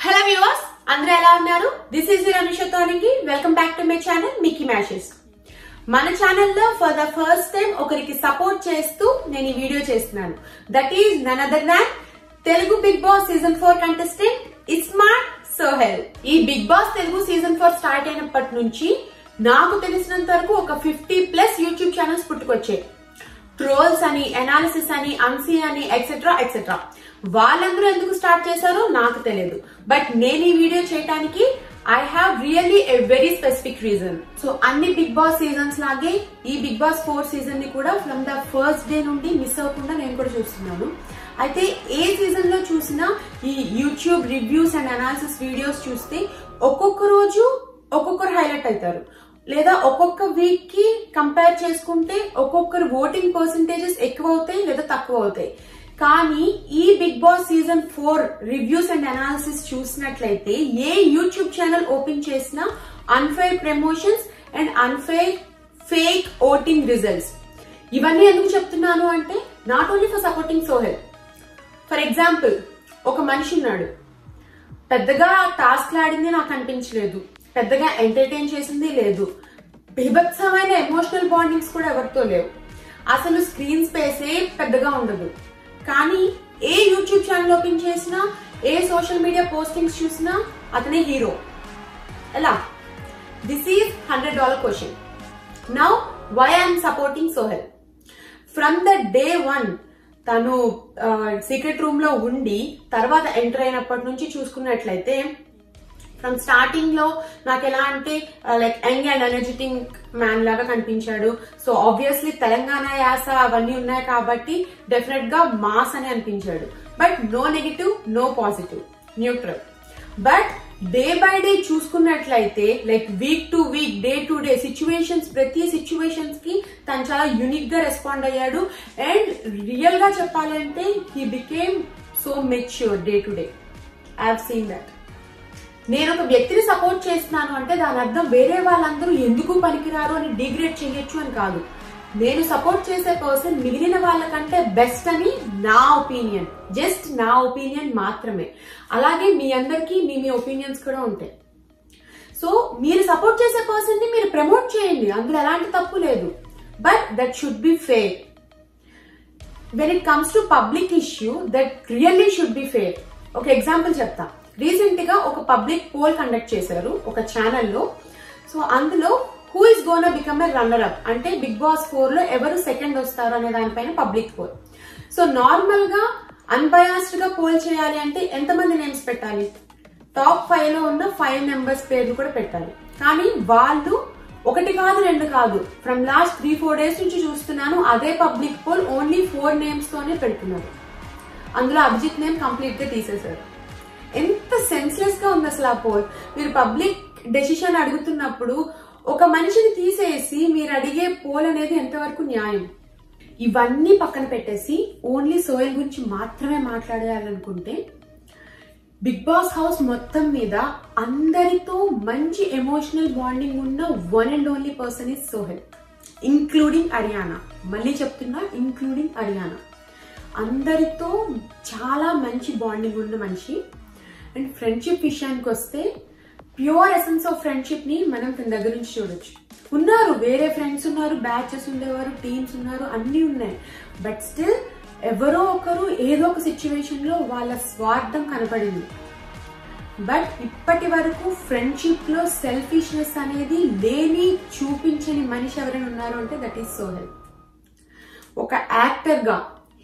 Hello viewers, అందరూ ఎలా ఉన్నారు? This is your Anusha Toningi. Welcome back to my channel Mickey Mashes. మన channel లో ఫర్ ద ఫస్ట్ టైం ఒకరికి support చేస్తూ నేను ఈ వీడియో చేస్తున్నాను. That is none other than Telugu Big Boss season 4 contestant Ismart Sohel. ఈ big Boss Telugu season 4 start అయినప్పటి నుంచి నాకు తెలిసినంత వరకు ఒక 50+ యూట్యూబ్ ఛానల్స్ పుట్టుకొచ్చాయి. ట్రోల్స్ అని, అనాలిసిస్ అని, అన్సీ అని, ఎక్సెట్రా ఎక్సెట్రా. వాళ్ళందరూ ఎందుకు స్టార్ట్ చేశారో నాకు తెలియదు. బట్ నేను ఈ వీడియో చేయడానికి I have really a very specific reason. So అన్ని బిగ్ బాస్ సీజన్స్ లాగే ఈ బిగ్ బాస్ 4 సీజన్ ని కూడా ఫ్రమ్ ద ఫస్ట్ డే నుండి మిస్ అవ్వకుండా నేను కూడా చూస్తున్నాను. అయితే ఏ సీజన్ లో చూసినా ఈ YouTube reviews and analysis videos చూస్తే ఒక్కొక్క రోజు ఒక్కొక్కరు హైలైట్ అవుతారు, లేదా ఒక్కొక్క వీక్ కి కంపేర్ చేసుకుంటే ఒక్కొక్కరు ఓటింగ్ పర్సంటేజెస్ ఎక్కువ అవుతాయి లేదా తక్కువ అవుతాయి. కానీ ఈ big Boss season 4 reviews and analysis చూసినట్లయితే ఏ యూట్యూబ్ ఛానల్ ఓపెన్ చేసినా unfair promotions and unfair fake voting results. ఇవన్నీ ఎందుకు చెప్తున్నాను అంటే not only for supporting Sohel. For example, ఒక మనిషి ఉన్నాడు, పెద్దగా టాస్క్ ఆడింది నాకు అనిపించలేదు, పెద్దగా ఎంటర్టైన్ చేసింది లేదు, బీభత్సమైన ఎమోషనల్ బాండింగ్స్ కూడా ఎవరితో లేవు, అసలు స్క్రీన్ స్పేసే పెద్దగా ఉండదు. కానీ ఏ యూట్యూబ్ ఛానల్ ఓపెన్ చేసినా, ఏ సోషల్ మీడియా పోస్టింగ్స్ చూసినా అతనే హీరో. ఎలా? This is $100 question. Now why I'm supporting Sohel? From the day 1 తను సీక్రెట్ రూమ్ లో ఉండి తర్వాత ఎంటర్ అయినప్పటి నుంచి చూసుకున్నట్లయితే ఫ్రమ్ స్టార్టింగ్ లో నాకు ఎలా అంటే like young and energetic man లాగా కనిపించాడు. సో ఆబ్వియస్లీ తెలంగాణ యాస అవన్నీ ఉన్నాయి కాబట్టి డెఫినెట్ గా మాస్ అని అనిపించాడు. But no negative, no positive, neutral. But day by day చూసుకున్నట్లయితే like week to week, day to day situations, ప్రతి సిచ్యువేషన్స్ కి తను చాలా యూనిక్ గా రెస్పాండ్ అయ్యాడు. అండ్ రియల్ గా చెప్పాలంటే he became so mature day to day. I have seen that. నేను ఒక వ్యక్తిని సపోర్ట్ చేస్తున్నాను అంటే దాని అర్థం వేరే వాళ్ళందరూ ఎందుకు పనికిరారు అని డిగ్రేడ్ చేయొచ్చు అని కాదు. నేను సపోర్ట్ చేసే పర్సన్ మిగిలిన వాళ్ళకంటే బెస్ట్ అని నా ఒపీనియన్, జస్ట్ నా ఒపీనియన్ మాత్రమే. అలాగే మీ అందరికీ మీ ఒపీనియన్స్ కూడా ఉంటాయి. సో మీరు సపోర్ట్ చేసే పర్సన్ ని మీరు ప్రమోట్ చేయండి, అందులో ఎలాంటి తప్పు లేదు. But that should be fair. When it comes to public issue, that really should be fair. ఒక ఎగ్జాంపుల్ చెప్తా. రీసెంట్ గా ఒక పబ్లిక్ పోల్ కండక్ట్ చేశారు ఒక ఛానల్లో. సో అందులో who is gonna become a runner up అంటే బిగ్ బాస్ 4 లో ఎవరు సెకండ్ వస్తారు అనే దానిపైన పబ్లిక్ పోల్. సో నార్మల్ గా అన్బయాస్డ్ గా పోల్ చేయాలి అంటే ఎంతమంది నేమ్స్ పెట్టాలి? టాప్ 5 లో ఉన్న 5 మెంబర్స్ పేర్లు కూడా పెట్టాలి. కానీ వాళ్ళు ఒకటి కాదు, 2 కాదు, ఫ్రమ్ లాస్ట్ 3-4 డేస్ నుంచి చూస్తున్నాను అదే పబ్లిక్ పోల్ ఓన్లీ 4 నేమ్స్ తోనే పెడుతున్నారు. అందులో అభిజిత్ నేమ్ కంప్లీట్ గా తీసేశారు. ఎంత సెన్స్లెస్ గా ఉంది అసలు ఆ పోల్. మీరు పబ్లిక్ డెసిషన్ అడుగుతున్నప్పుడు ఒక మనిషిని తీసేసి మీరు అడిగే పోల్ అనేది ఎంతవరకు న్యాయం? ఇవన్నీ పక్కన పెట్టేసి ఓన్లీ సోహెల్ గురించి మాత్రమే మాట్లాడాలనుకుంటే బిగ్ బాస్ హౌస్ మొత్తం మీద అందరితో మంచి ఎమోషనల్ బాండింగ్ ఉన్న one and only person is Sohel, including Ariyana. మళ్ళీ చెప్తున్నా, ఇంక్లూడింగ్ అరియానా. అందరితో చాలా మంచి బాండింగ్ ఉన్న మనిషి. అండ్ ఫ్రెండ్షిప్ విషయానికి వస్తే ప్యూర్ ఎసెన్స్ ఆఫ్ ఫ్రెండ్షిప్ ని మనం తన దగ్గర నుంచి చూడొచ్చు. ఉన్నారు వేరే ఫ్రెండ్స్ ఉన్నారు, బ్యాచెస్ ఉండేవారు, టీమ్స్ ఉన్నారు, అన్ని ఉన్నాయి. బట్ స్టిల్ ఎవరో ఒకరు ఏదో ఒక సిచ్యువేషన్ లో వాళ్ళ స్వార్థం కనపడింది. బట్ ఇప్పటి వరకు ఫ్రెండ్షిప్ లో సెల్ఫిష్నెస్ అనేది లేని చూపించని మనిషి ఎవరైనా ఉన్నారు అంటే దట్ ఈస్ సోహెల్. ఒక యాక్టర్ గా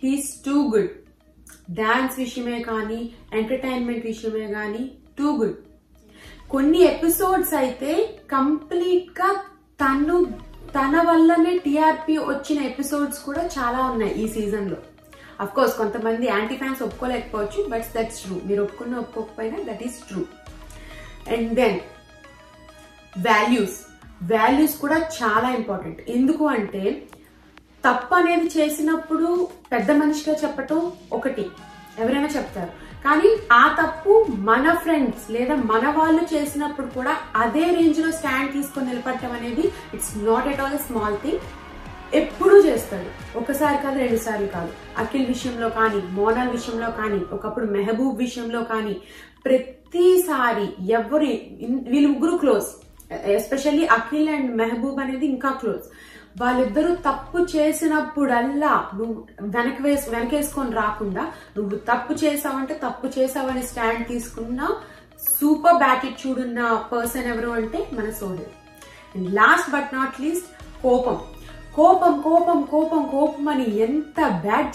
హీస్ టూ గుడ్. డాన్స్ విషయమే కానీ, ఎంటర్టైన్మెంట్ విషయమే కానీ టూ గుడ్. కొన్ని ఎపిసోడ్స్ అయితే కంప్లీట్ గా తన వల్లనే టీఆర్పీ వచ్చిన ఎపిసోడ్స్ కూడా చాలా ఉన్నాయి ఈ సీజన్ లో. అఫ్ కోర్స్ కొంతమంది యాంటీ ఫ్యాన్స్ ఒప్పుకోలేకపోవచ్చు, బట్ దట్స్ ట్రూ. మీరు ఒప్పుకోకపోయినా that is true. And then values కూడా చాలా ఇంపార్టెంట్. ఎందుకు అంటే తప్పు అనేది చేసినప్పుడు పెద్ద మనిషిగా చెప్పటం ఒకటి, ఎవరైనా చెప్తారు. కానీ ఆ తప్పు మన ఫ్రెండ్స్ లేదా మన వాళ్ళు చేసినప్పుడు కూడా అదే రేంజ్ లో స్టాండ్ తీసుకొని నిలబడటం అనేది it's not at all a small thing. ఎప్పుడూ చేస్తాడు, ఒకసారి కాదు 2 సార్లు కాదు. అఖిల్ విషయంలో కానీ, మోనాల్ విషయంలో కానీ, ఒకప్పుడు మెహబూబ్ విషయంలో కానీ, ప్రతిసారి వీళ్ళు ముగ్గురు close, especially Akhil and Mehboob అనేది ఇంకా క్లోజ్. వాళ్ళిద్దరూ తప్పు చేసినప్పుడల్లా నువ్వు వెనకేసుకొని రాకుండా, నువ్వు తప్పు చేసావంటే తప్పు చేసావని స్టాండ్ తీసుకున్న సూపర్ యాటిట్యూడ్ ఉన్న పర్సన్ ఎవరు అంటే మన Sohel. And last but not least కోపం అని ఎంత బ్యాడ్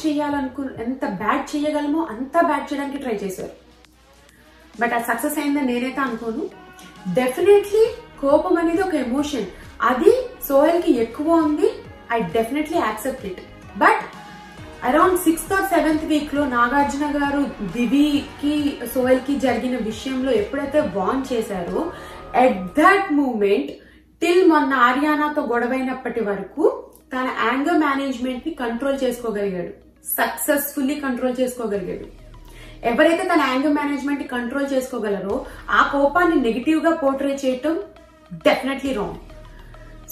చేయగలమో అంత బ్యాడ్ చేయడానికి ట్రై చేశారు. బట్ అది సక్సెస్ అయిందని నేనైతే అనుకోను. డెఫినెట్లీ కోపం అనేది ఒక ఎమోషన్, అది సోహెల్ కి ఎక్కువ ఉంది. I definitely accept it. But around 6th or 7th week లో నాగార్జున గారు దివికి సోహెల్ కి జరిగిన విషయంలో ఎప్పుడైతే వార్న్ చేశారో, ఎట్ దట్ మూమెంట్ టిల్ మొన్న ఆర్యానాతో గొడవైనప్పటి వరకు తన యాంగర్ మేనేజ్మెంట్ ని కంట్రోల్ చేసుకోగలిగాడు, సక్సెస్ఫుల్లీ కంట్రోల్ చేసుకోగలిగాడు. ఎవరైతే తన యాంగర్ మేనేజ్మెంట్ ని కంట్రోల్ చేసుకోగలరో ఆ కోపాన్ని నెగిటివ్ గా పోర్ట్రే చేయటం డెఫినెట్లీ రాంగ్.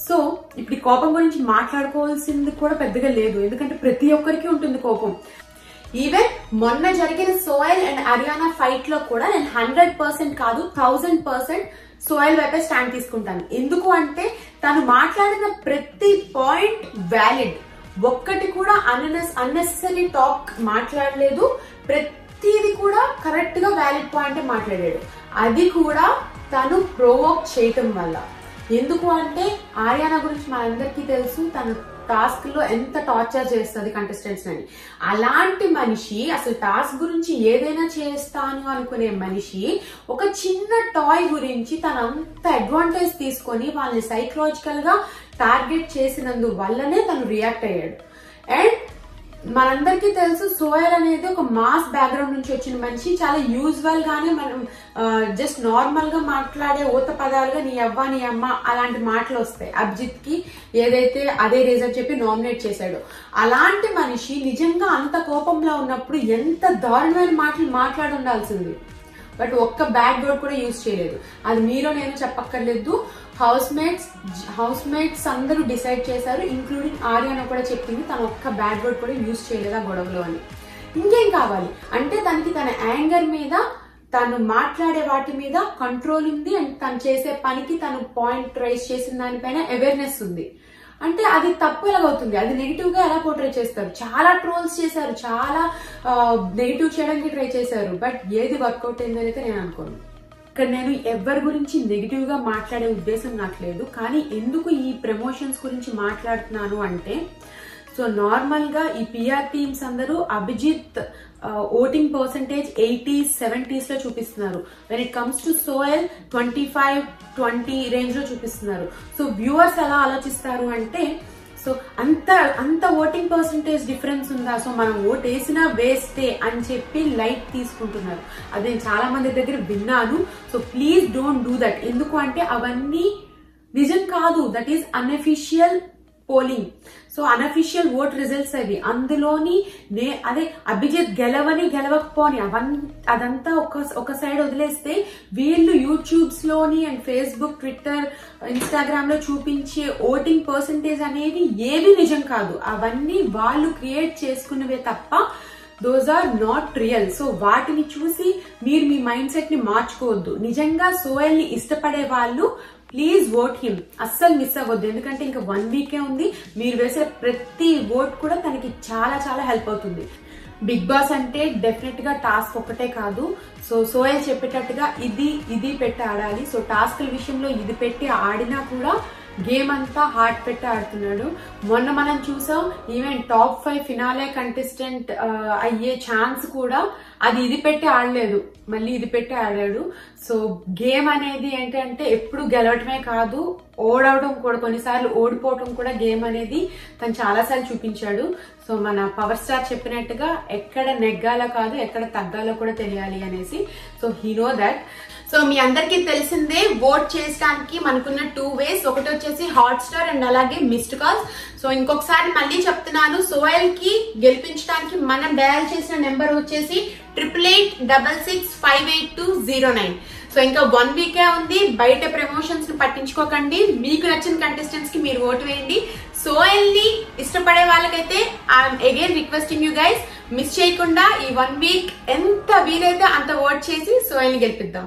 సో ఇప్పుడు కోపం గురించి మాట్లాడుకోవాల్సింది కూడా పెద్దగా లేదు, ఎందుకంటే ప్రతి ఒక్కరికి ఉంటుంది కోపం. ఈవెన్ మొన్న జరిగిన సోహెల్ అండ్ ఆర్యానా ఫైట్ లో కూడా నేను 100% కాదు 1000% సోహెల్ వైపే స్టాండ్ తీసుకుంటాను. ఎందుకు అంటే తను మాట్లాడిన ప్రతి పాయింట్ వ్యాలిడ్, ఒక్కటి కూడా అన్నెసెసరీ టాక్ మాట్లాడలేదు. ప్రతిది కూడా కరెక్ట్ గా వ్యాలిడ్ పాయింట్ మాట్లాడాడు. అది కూడా తను ప్రొవోక్ చేయటం వల్ల. ఎందుకు అంటే ఆర్యానా గురించి మనందరికీ తెలుసు, తను టాస్క్ లో ఎంత టార్చర్ చేస్తుంది కంటెస్టెంట్స్ అని. అలాంటి మనిషి, అసలు టాస్క్ గురించి ఏదైనా చేస్తాను అనుకునే మనిషి ఒక చిన్న టాయ్ గురించి తనంత అడ్వాంటేజ్ తీసుకొని వాళ్ళని సైకలాజికల్ గా టార్గెట్ చేసినందు వల్లనే తను రియాక్ట్ అయ్యాడు. అండ్ మనందరికీ తెలుసు సోహెల్ అనేది ఒక మాస్ బ్యాక్గ్రౌండ్ నుంచి వచ్చిన మనిషి. చాలా యూజువల్ గానే మనం జస్ట్ నార్మల్ గా మాట్లాడే ఊత పదాలుగా నీ అవ్వ నీ అమ్మ అలాంటి మాటలు వస్తాయి. అభిజిత్ కి ఏదైతే అదే రీజన్ చెప్పి నామినేట్ చేశాడు. అలాంటి మనిషి నిజంగా అంత కోపంలో ఉన్నప్పుడు ఎంత దారుణమైన మాటలు మాట్లాడి ఉండాల్సింది. బట్ ఒక్క బ్యాడ్ వర్డ్ కూడా యూజ్ చేయలేదు. అది మీరు నేను చెప్పక్కర్లేదు, హౌస్ మేట్స్ అందరూ డిసైడ్ చేశారు, ఇంక్లూడింగ్ ఆర్యానా కూడా చెప్పింది తను ఒక్క బ్యాడ్ వర్డ్ కూడా యూజ్ చేయలేదు ఆ గొడవలో అని. ఇంకేం కావాలి అంటే తనకి తన యాంగర్ మీద, తను మాట్లాడే వాటి మీద కంట్రోల్ ఉంది. అండ్ తను చేసే పనికి తను పాయింట్ రైజ్ చేసిన దానిపైన అవేర్నెస్ ఉంది. అంటే అది తప్పు ఎలాగవుతుంది, అది నెగిటివ్ గా ఎలా పోర్ట్రే చేస్తారు. చాలా ట్రోల్స్ చేశారు, చాలా నెగిటివ్ చేయడానికి ట్రై చేశారు. బట్ ఏది వర్కౌట్ అయిందని అయితే నేను అనుకోను. ఇక్కడ నేను ఎవరి గురించి నెగిటివ్ గా మాట్లాడే ఉద్దేశం నాకు లేదు. కానీ ఎందుకు ఈ ప్రమోషన్స్ గురించి మాట్లాడుతున్నాను అంటే, సో నార్మల్ గా ఈ పిఆర్ టీమ్స్ అందరూ Abhijit voting percentage 80s, 70s లో చూపిస్తున్నారు. When it comes to Sohel 25-20 range లో చూపిస్తున్నారు. సో వ్యూవర్స్ ఎలా ఆలోచిస్తారు అంటే, సో అంత ఓటింగ్ పర్సంటేజ్ డిఫరెన్స్ ఉందా, సో మనం ఓట్ వేసినా వేస్టే అని చెప్పి లైట్ తీసుకుంటున్నారు. అది నేను చాలా మంది దగ్గర విన్నాను. So please don't do that. ఎందుకు అంటే అవన్నీ నిజం కాదు. That is unofficial polling. So unofficial vote results అవి. అందులోని అదే అభిజిత్ గెలవకపోని అదంతా ఒక సైడ్ వదిలేస్తే, వీళ్ళు యూట్యూబ్స్ లోని అండ్ ఫేస్బుక్, ట్విట్టర్, ఇన్స్టాగ్రామ్ లో చూపించే ఓటింగ్ పర్సంటేజ్ అనేవి ఏవి నిజం కాదు. అవన్నీ వాళ్ళు క్రియేట్ చేసుకున్నవే తప్ప those are not real. So వాటిని చూసి మీరు మీ మైండ్ సెట్ ని మార్చుకోవద్దు. నిజంగా సోహెల్ ని ఇష్టపడే వాళ్ళు ప్లీజ్ ఓట్ హిమ్, అస్సలు మిస్ అవ్వద్దు. ఎందుకంటే ఇంకా 1 వీకే ఉంది. మీరు వేసే ప్రతి ఓట్ కూడా తనకి చాలా చాలా హెల్ప్ అవుతుంది. బిగ్ బాస్ అంటే డెఫినెట్ గా టాస్క్ ఒక్కటే కాదు. సో సోహెల్ చెప్పేటట్టుగా ఇది పెట్టి ఆడాలి. సో టాస్క్ల విషయంలో ఇది పెట్టి ఆడినా కూడా గేమ్ అంతా హార్ట్ పెట్టి ఆడుతున్నాడు. మొన్న మనం చూసాం, ఈవెన్ టాప్ 5 ఫినాలే కంటెస్టెంట్ అయ్యే ఛాన్స్ కూడా అది ఇది పెట్టి ఆడలేదు, మళ్ళీ ఇది పెట్టి ఆడాడు. సో గేమ్ అనేది ఏంటంటే ఎప్పుడు గెలవటమే కాదు, ఓడవడం కూడా, కొన్నిసార్లు ఓడిపోవటం కూడా గేమ్ అనేది తను చాలాసార్లు చూపించాడు. సో మన పవర్ స్టార్ చెప్పినట్టుగా ఎక్కడ నెగ్గాలో కాదు, ఎక్కడ తగ్గాలో కూడా తెలియాలి అనేసి. So he know that. So మీ అందరికీ తెలిసిందే, ఓట్ చేయడానికి మనకున్న 2 ways. ఒకటి వచ్చేసి హాట్స్టార్ అండ్ అలాగే మిస్డ్ కాల్స్. సో ఇంకొకసారి మళ్ళీ చెప్తున్నాను, సోహెల్ కి గెలిపించడానికి మనం డయల్ చేసిన నెంబర్ వచ్చేసి 8886658209. సో ఇంకా 1 వీకే ఉంది. బయట ప్రమోషన్స్ ని పట్టించుకోకండి. మీకు నచ్చిన కంటెస్టెంట్స్ కి మీరు ఓటు వేయండి. సోయల్ ని ఇష్టపడే వాళ్ళకైతే I'm again requesting you guys, miss చేయకుండా ఈ 1 వీక్ ఎంత వీలైతే అంత ఓట్ చేసి సోయల్ ని గెలిపిద్దాం.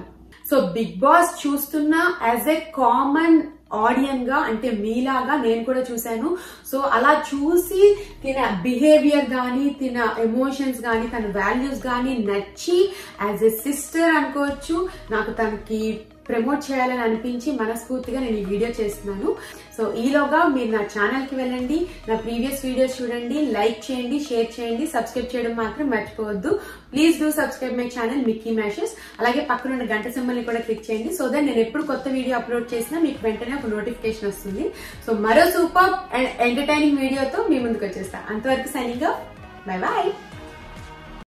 సో బిగ్ బాస్ చూస్తున్నా యాజ్ ఎ కామన్ ఆడియన్ గా, అంటే మీలాగా నేను కూడా చూశాను. సో అలా చూసి తిన బిహేవియర్ గానీ, తిన ఎమోషన్స్ గానీ, తన వాల్యూస్ గానీ నచ్చి యాజ్ ఎ సిస్టర్ అనుకోవచ్చు, నాకు తనకి ప్రమోట్ చేయాలని అనిపించి మనస్ఫూర్తిగా నేను ఈ వీడియో చేస్తున్నాను. సో ఈలోగా మీరు నా ఛానల్ కి వెళ్ళండి, నా ప్రీవియస్ వీడియోస్ చూడండి, లైక్ చేయండి, షేర్ చేయండి, సబ్స్క్రైబ్ చేయడం మాత్రం మర్చిపోవద్దు. Please do subscribe my channel Mickey Mashes. అలాగే పక్కన ఉన్న గంట సింబల్ ని కూడా క్లిక్ చేయండి. సో దట్ నేను ఎప్పుడు కొత్త వీడియో అప్లోడ్ చేసినా మీకు వెంటనే ఒక నోటిఫికేషన్ వస్తుంది. సో మరో సూపర్ అండ్ ఎంటర్టైనింగ్ వీడియోతో మీ ముందుకు వచ్చేస్తా. అంతవరకు సైనింగ్ ఆఫ్. Bye bye.